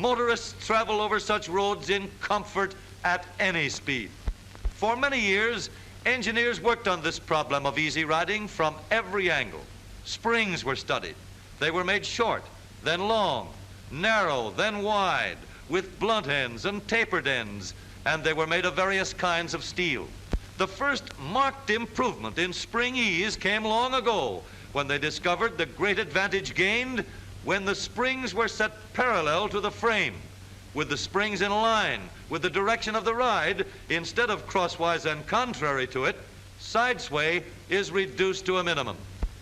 Motorists travel over such roads in comfort at any speed. For many years, engineers worked on this problem of easy riding from every angle. Springs were studied. They were made short, then long, narrow, then wide, with blunt ends and tapered ends, and they were made of various kinds of steel. The first marked improvement in spring ease came long ago when they discovered the great advantage gained when the springs were set parallel to the frame, with the springs in line with the direction of the ride. Instead of crosswise and contrary to it, side sway is reduced to a minimum.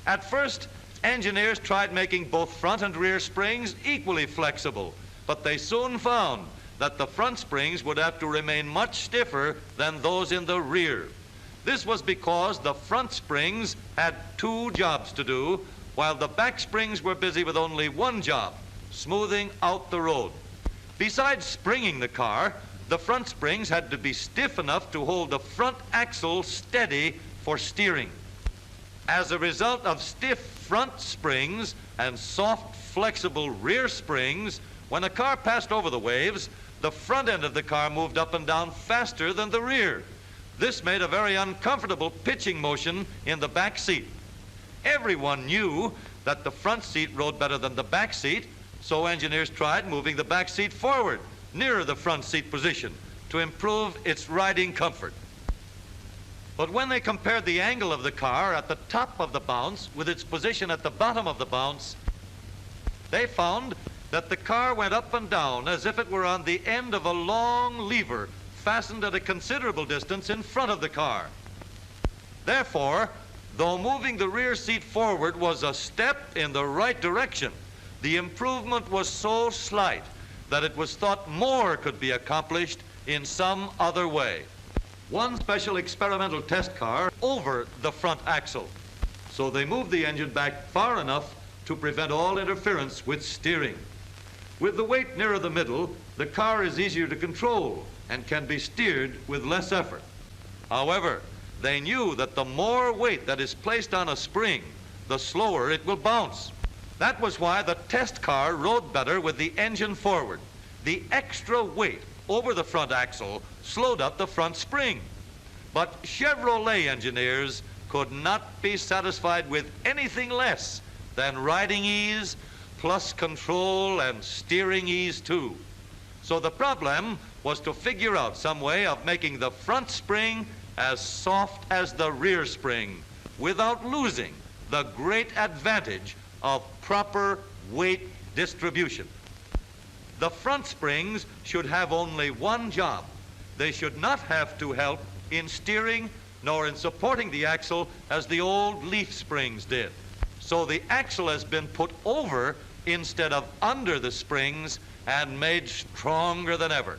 At first, engineers tried making both front and rear springs equally flexible, but they soon found that the front springs would have to remain much stiffer than those in the rear. This was because the front springs had two jobs to do, while the back springs were busy with only one job, smoothing out the road. Besides springing the car, the front springs had to be stiff enough to hold the front axle steady for steering. As a result of stiff front springs and soft, flexible rear springs, when a car passed over the waves, the front end of the car moved up and down faster than the rear. This made a very uncomfortable pitching motion in the back seat. Everyone knew that the front seat rode better than the back seat, so engineers tried moving the back seat forward, nearer the front seat position, to improve its riding comfort. But when they compared the angle of the car at the top of the bounce with its position at the bottom of the bounce, they found that the car went up and down as if it were on the end of a long lever fastened at a considerable distance in front of the car. Therefore, though moving the rear seat forward was a step in the right direction, the improvement was so slight that it was thought more could be accomplished in some other way. One special experimental test car over the front axle, so they moved the engine back far enough to prevent all interference with steering. With the weight nearer the middle, the car is easier to control and can be steered with less effort. However, they knew that the more weight that is placed on a spring, the slower it will bounce. That was why the test car rode better with the engine forward. The extra weight over the front axle slowed up the front spring. But Chevrolet engineers could not be satisfied with anything less than riding ease plus control and steering ease too. So the problem was to figure out some way of making the front spring as soft as the rear spring without losing the great advantage of proper weight distribution. The front springs should have only one job. They should not have to help in steering nor in supporting the axle as the old leaf springs did. So the axle has been put over instead of under the springs and made stronger than ever.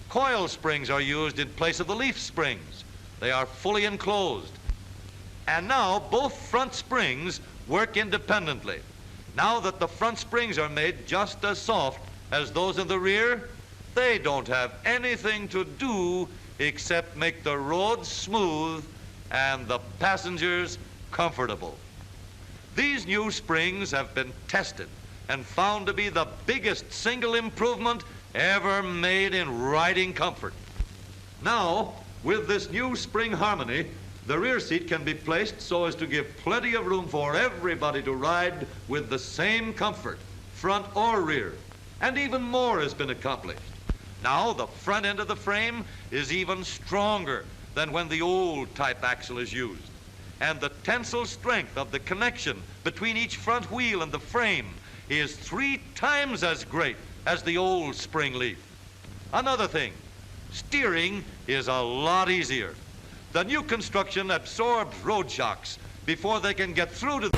Coil springs are used in place of the leaf springs. They are fully enclosed. And now both front springs work independently. Now that the front springs are made just as soft as those in the rear, they don't have anything to do except make the road smooth and the passengers comfortable. These new springs have been tested and found to be the biggest single improvement ever made in riding comfort. Now, with this new spring harmony, the rear seat can be placed so as to give plenty of room for everybody to ride with the same comfort, front or rear. And even more has been accomplished. Now the front end of the frame is even stronger than when the old type axle is used. And the tensile strength of the connection between each front wheel and the frame is 3 times as great as the old spring leaf. Another thing, steering is a lot easier. The new construction absorbs road shocks before they can get through to